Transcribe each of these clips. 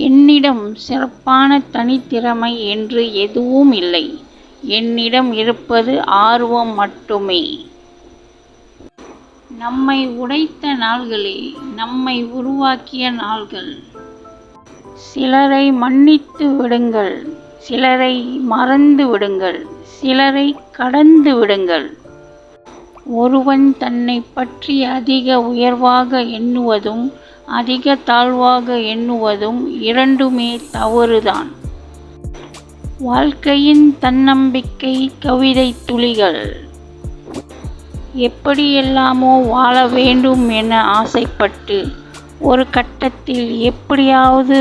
என்னிடம் சிறப்பான தனித்திறமை என்று எதுவும் இல்லை. என்னிடம் இருப்பது ஆர்வம் மட்டுமே. நம்மை உடைத்த நாள்களே நம்மை உருவாக்கிய நாள்கள். சிலரை மன்னித்து விடுங்கள், சிலரை மறந்து விடுங்கள், சிலரை கடந்து விடுங்கள். ஒருவன் தன்னை பற்றி அதிக உயர்வாக எண்ணுவதும் அதிக தாழ்வாக எண்ணுவதும் இரண்டுமே தவறுதான். வாழ்க்கையின் தன்னம்பிக்கை கவிதை துளிகள். எப்படியெல்லாமோ வாழ வேண்டும் என ஆசைப்பட்டு ஒரு கட்டத்தில் எப்படியாவது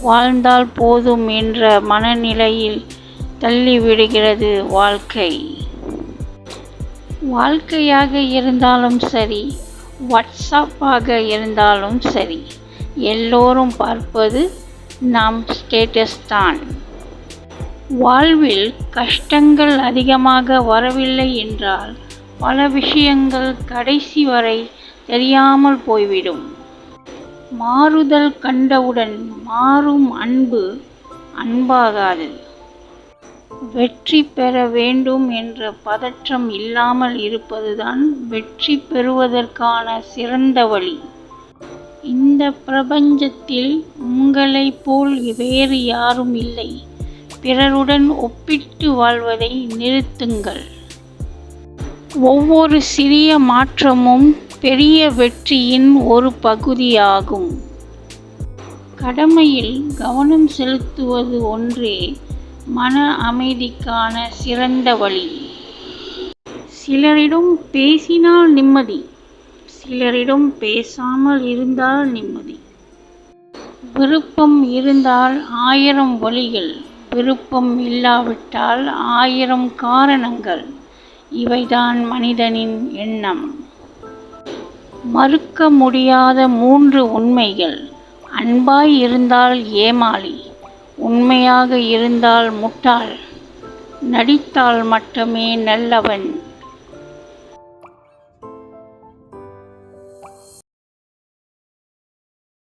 வாழ்ந்தால் போதும் என்ற மனநிலையில் தள்ளிவிடுகிறது வாழ்க்கை. வாழ்க்கையாக இருந்தாலும் சரி, வாட்ஸ்அப்பாக இருந்தாலும் சரி, எல்லோரும் பார்ப்பது நம் ஸ்டேட்டஸ் தான். வாழ்வில் கஷ்டங்கள் அதிகமாக வரவில்லை என்றால் பல விஷயங்கள் கடைசி வரை தெரியாமல் போய்விடும். மாறுதல் கண்டவுடன் மாறும் அன்பு அன்பாகாது. வெற்றி பெற வேண்டும் என்ற பதற்றம் இல்லாமல் இருப்பதுதான் வெற்றி பெறுவதற்கான சிறந்த வழி. இந்த பிரபஞ்சத்தில் உங்களைப் போல் வேறு யாரும் இல்லை. பிறருடன் ஒப்பிட்டு வாழ்வதை நிறுத்துங்கள். ஒவ்வொரு சிறிய மாற்றமும் பெரிய வெற்றியின் ஒரு பகுதியாகும். கடமையில் கவனம் செலுத்துவது ஒன்றே மன அமைதிக்கான சிறந்த வழி. சிலரிடம் பேசினால் நிம்மதி, சிலரிடம் பேசாமல் இருந்தால் நிம்மதி. விருப்பம் இருந்தால் 1000 வழிகள், விருப்பம் இல்லாவிட்டால் 1000 காரணங்கள். இவைதான் மனிதனின் எண்ணம். மறுக்க முடியாத 3 உண்மைகள். அன்பாய் இருந்தால் ஏமாளி, உண்மையாக இருந்தால் முட்டாள், நடித்தால் மட்டுமே நல்லவன்.